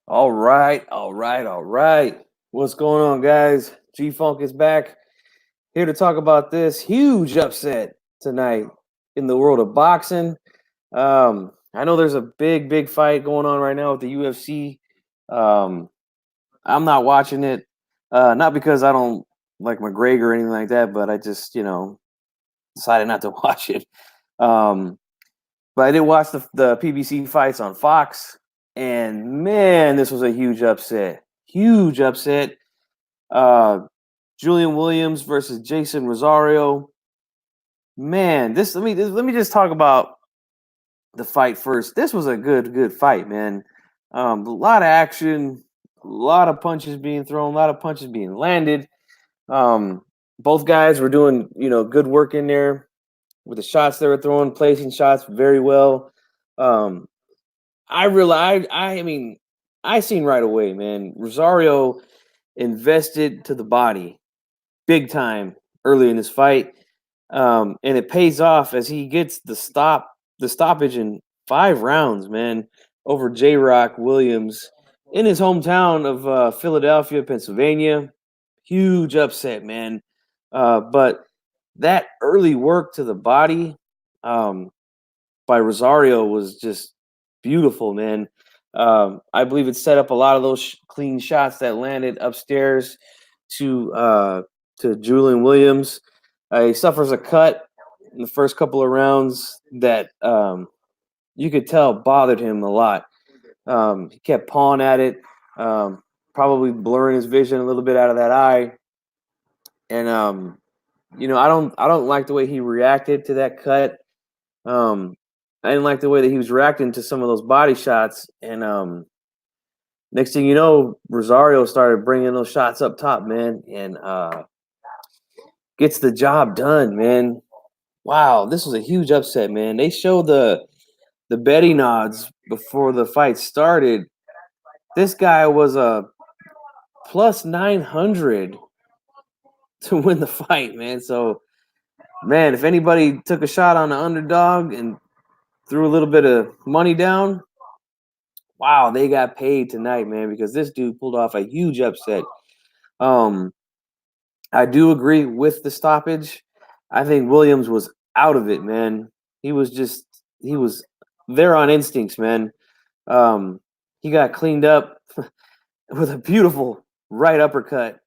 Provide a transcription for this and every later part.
All right. What's going on, guys? G Funk is back here to talk about this huge upset tonight in the world of boxing. I know there's a big fight going on right now with the UFC. Um, I'm not watching it, not because I don't like McGregor or anything like that, but I just, decided not to watch it. Um, but I did watch the PBC fights on Fox, and man, this was a huge upset. Huge upset. Uh, Julian Williams versus Jeison Rosario. Man, this let me just talk about the fight first. This was a good fight, man. A lot of action, a lot of punches being thrown, a lot of punches being landed. Um, both guys were doing good work in there with the shots they were throwing, placing shots very well. Um, I realized, I mean, I seen right away, man. Rosario invested to the body big time early in this fight, and it pays off as he gets the stoppage in 5 rounds, man, over J. Rock Williams in his hometown of Philadelphia, Pennsylvania. Huge upset, man. But that early work to the body um, by Rosario was just beautiful, man. I believe it set up a lot of those clean shots that landed upstairs to uh, to Julian Williams. He suffers a cut in the first couple of rounds that you could tell bothered him a lot. He kept pawing at it, probably blurring his vision a little bit out of that eye, and I don't like the way he reacted to that cut. Um, I didn't like the way that he was reacting to some of those body shots, and next thing you know, Rosario started bringing those shots up top, man, and gets the job done, man. Wow, this was a huge upset, man. They showed the betting odds before the fight started. This guy was a plus 900 to win the fight, man. So, man, if anybody took a shot on the underdog and threw a little bit of money down, wow, they got paid tonight, man, because this dude pulled off a huge upset. Um, I do agree with the stoppage. I think Williams was out of it, man. He was there on instincts, man. He got cleaned up with a beautiful right uppercut.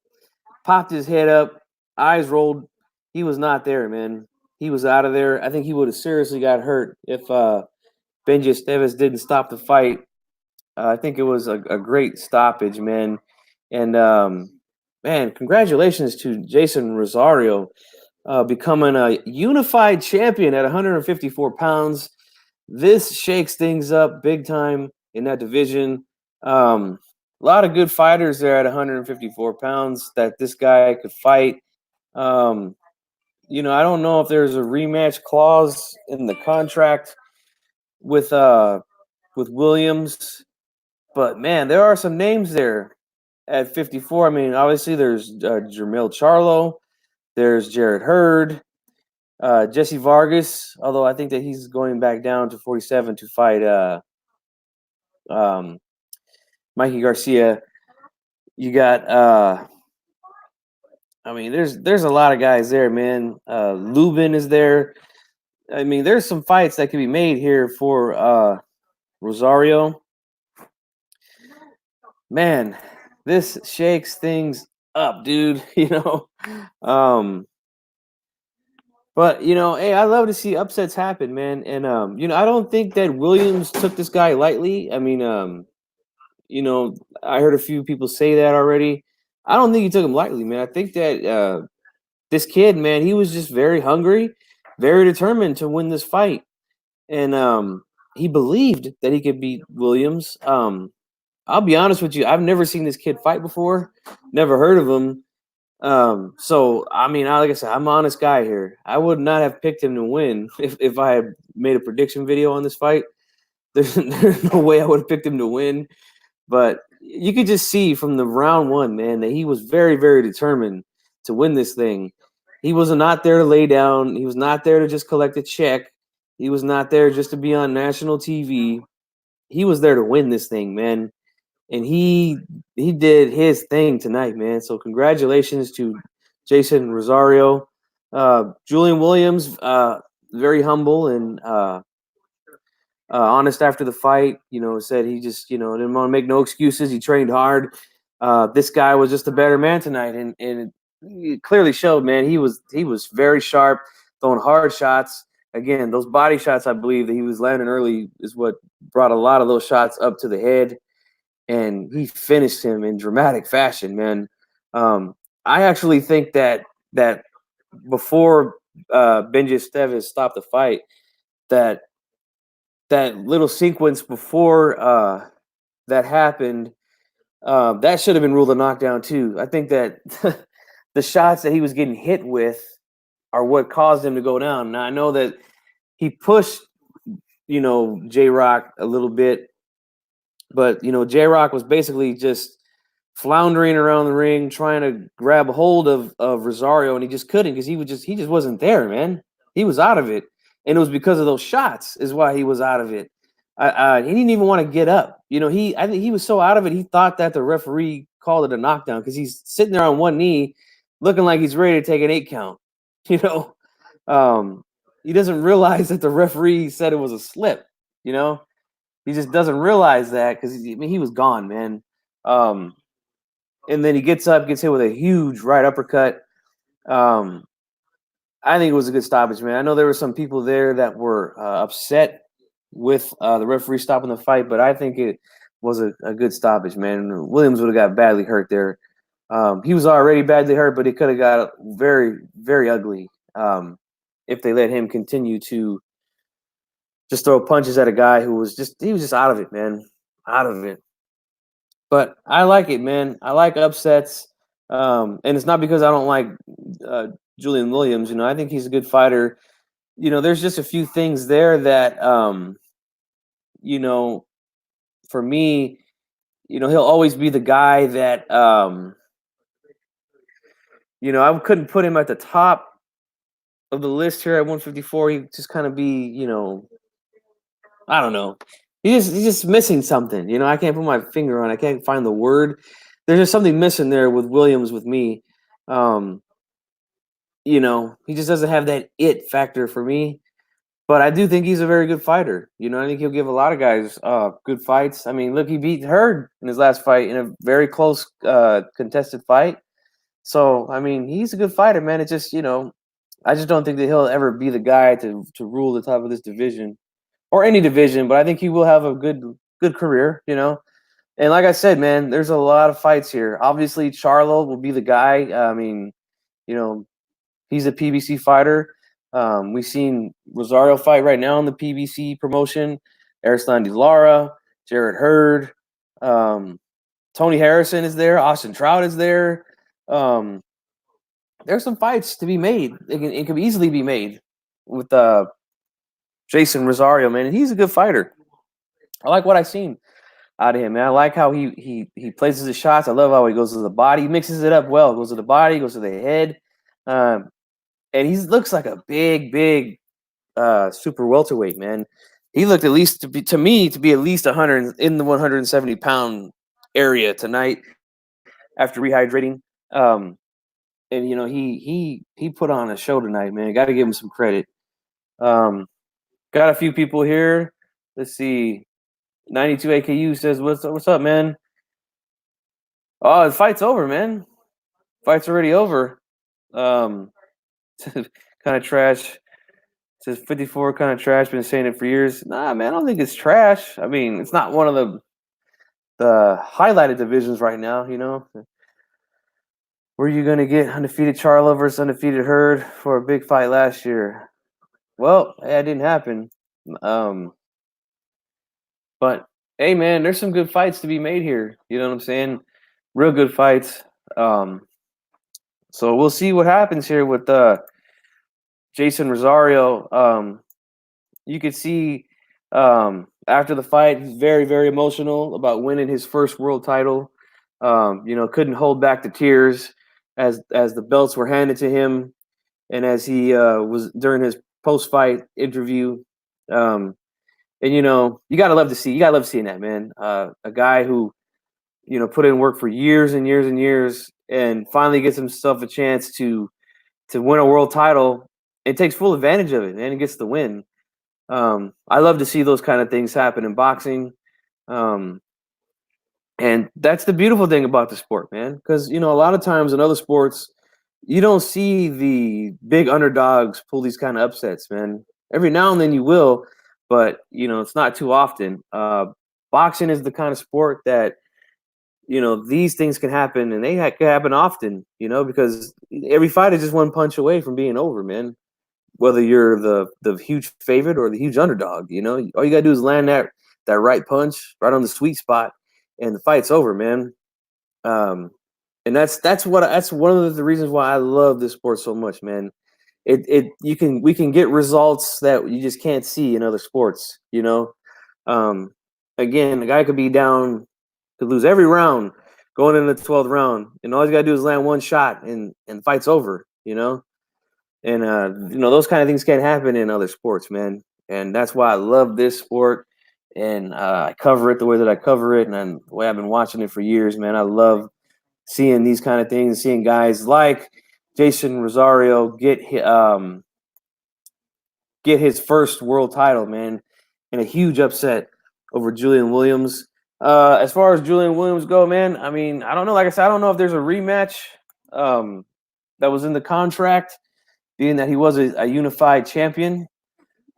Popped his head up, eyes rolled. He was not there, man. He was out of there. I think he would have seriously got hurt if Benji Esteves didn't stop the fight. I think it was a great stoppage, man. And man, congratulations to Jeison Rosario becoming a unified champion at 154 pounds. This shakes things up big time in that division. A lot of good fighters there at 154 pounds that this guy could fight. Um, I don't know if there's a rematch clause in the contract with uh with Williams, but man, there are some names there at 54. I mean, obviously there's Jermell Charlo, there's Jared Hurd, Jesse Vargas. Although I think that he's going back down to 47 to fight um, Mikey Garcia. You got I mean, there's a lot of guys there, man. Lubin is there. I mean, there's some fights that can be made here for Rosario. Man, this shakes things up, dude. Um, but hey, I love to see upsets happen, man. And I don't think that Williams took this guy lightly. I mean, I heard a few people say that already. I don't think he took him lightly, man. I think that this kid, man, he was just very hungry, very determined to win this fight, and he believed that he could beat Williams. I'll be honest with you, I've never seen this kid fight before, never heard of him. So I mean, like I said, I'm an honest guy here. I would not have picked him to win if I had made a prediction video on this fight. There's no way I would have picked him to win. But you could just see from the round one, man, that he was very determined to win this thing. He was not there to lay down. He was not there to just collect a check. He was not there just to be on national TV. He was there to win this thing, man. and he did his thing tonight, man. So congratulations to Jeison Rosario. Julian Williams, very humble and honest after the fight. Said he just didn't want to make no excuses. He trained hard. This guy was just a better man tonight, and it clearly showed, man. He was very sharp, throwing hard shots. Again, those body shots, I believe, that he was landing early is what brought a lot of those shots up to the head, and he finished him in dramatic fashion, man. I actually think that before Benji Esteves stopped the fight, that that little sequence before that happened, that should have been ruled a knockdown too. I think that the shots that he was getting hit with are what caused him to go down. Now I know that he pushed, J Rock a little bit, but J Rock was basically just floundering around the ring, trying to grab a hold of Rosario, and he just couldn't because he just wasn't there, man. He was out of it, and it was because of those shots is why he was out of it. He didn't even want to get up. I think he was so out of it. He thought that the referee called it a knockdown because he's sitting there on one knee, looking like he's ready to take an 8 count. You know, he doesn't realize that the referee said it was a slip. He just doesn't realize that because he was gone, man. And then he gets up, gets hit with a huge right uppercut. I think it was a good stoppage, man. I know there were some people there that were upset with the referee stopping the fight, but I think it was a good stoppage, man. Williams would have got badly hurt there. He was already badly hurt, but it could have got very, very ugly if they let him continue to just throw punches at a guy who was just out of it, man. Out of it. But I like it, man. I like upsets. And it's not because I don't like Julian Williams. I think he's a good fighter. There's just a few things there that, for me, he'll always be the guy that, I couldn't put him at the top of the list here at 154. He just kind of be, I don't know. He's just missing something. I can't put my finger on it. I can't find the word. There's just something missing there with Williams with me. He just doesn't have that it factor for me. But I do think he's a very good fighter. I think he'll give a lot of guys good fights. I mean, look, he beat Hurd in his last fight in a very close contested fight. So, I mean, he's a good fighter, man. It's just, I just don't think that he'll ever be the guy to rule the top of this division. Or any division, but I think he will have a good career, And like I said, man, there's a lot of fights here. Obviously, Charlo will be the guy. I mean, he's a PBC fighter. We've seen Rosario fight right now in the PBC promotion. Arislan De Lara, Jarrett Hurd, Tony Harrison is there. Austin Trout is there. There's some fights to be made. It can easily be made with Jeison Rosario, man, and he's a good fighter. I like what I've seen out of him, man. I like how he places his shots. I love how he goes to the body. He mixes it up well. Goes to the body, goes to the head, and he looks like a big super welterweight, man. He looked at least to be at least 100 in the 170-pound area tonight after rehydrating. And he put on a show tonight, man. Got to give him some credit. Got a few people here. Let's see. 92 AKU says, what's up, man? Oh, the fight's over, man. Fight's already over. Kind of trash. It says 54 kind of trash. Been saying it for years. Nah, man, I don't think it's trash. I mean, it's not one of the highlighted divisions right now, Were you going to get undefeated Charlo versus undefeated Hurd for a big fight last year? Well, that didn't happen. But hey, man, there's some good fights to be made here. You know what I'm saying? Real good fights. So we'll see what happens here with Jeison Rosario. You could see after the fight, he's very, very emotional about winning his first world title. Couldn't hold back the tears as the belts were handed to him, and as he was during his post-fight interview. And you gotta love seeing that, man. A guy who put in work for years and years and years, and finally gets himself a chance to win a world title, and takes full advantage of it, and he gets the win. I love to see those kind of things happen in boxing. Um, and that's the beautiful thing about the sport, man. Because, a lot of times in other sports, you don't see the big underdogs pull these kind of upsets, man. Every now and then you will, but, it's not too often. Boxing is the kind of sport that, these things can happen, and they can happen often, because every fight is just one punch away from being over, man. Whether you're the huge favorite or the huge underdog, all you gotta do is land that right punch right on the sweet spot, and the fight's over, man. And that's one of the reasons why I love this sport so much, man. We can get results that you just can't see in other sports, Um, Again, the guy could be down, could lose every round going into the 12th round, and all you gotta do is land one shot, and the fight's over, And those kind of things can't happen in other sports, man. And that's why I love this sport, and I cover it the way that I cover it, and the way I've been watching it for years, man. I love seeing these kind of things, seeing guys like Jeison Rosario get his first world title, man, in a huge upset over Julian Williams. As far as Julian Williams go, man, I mean, I don't know. Like I said, I don't know if there's a rematch that was in the contract, being that he was a unified champion.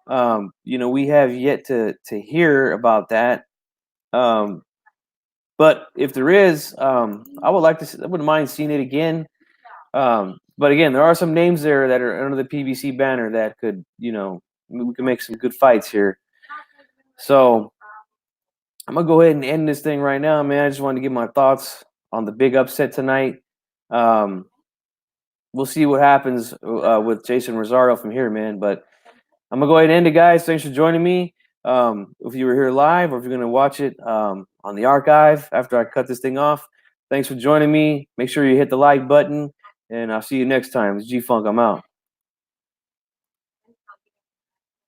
We have yet to hear about that. But if there is, I wouldn't mind seeing it again. But again, there are some names there that are under the PBC banner that could, we can make some good fights here. So I'm gonna go ahead and end this thing right now, man. I just wanted to give my thoughts on the big upset tonight. We'll see what happens with Jeison Rosario from here, man. But I'm gonna go ahead and end it, guys. Thanks for joining me. If you were here live, or if you're gonna watch it on the archive after I cut this thing off, thanks for joining me. Make sure you hit the like button, and I'll see you next time. It's G Funk. I'm out.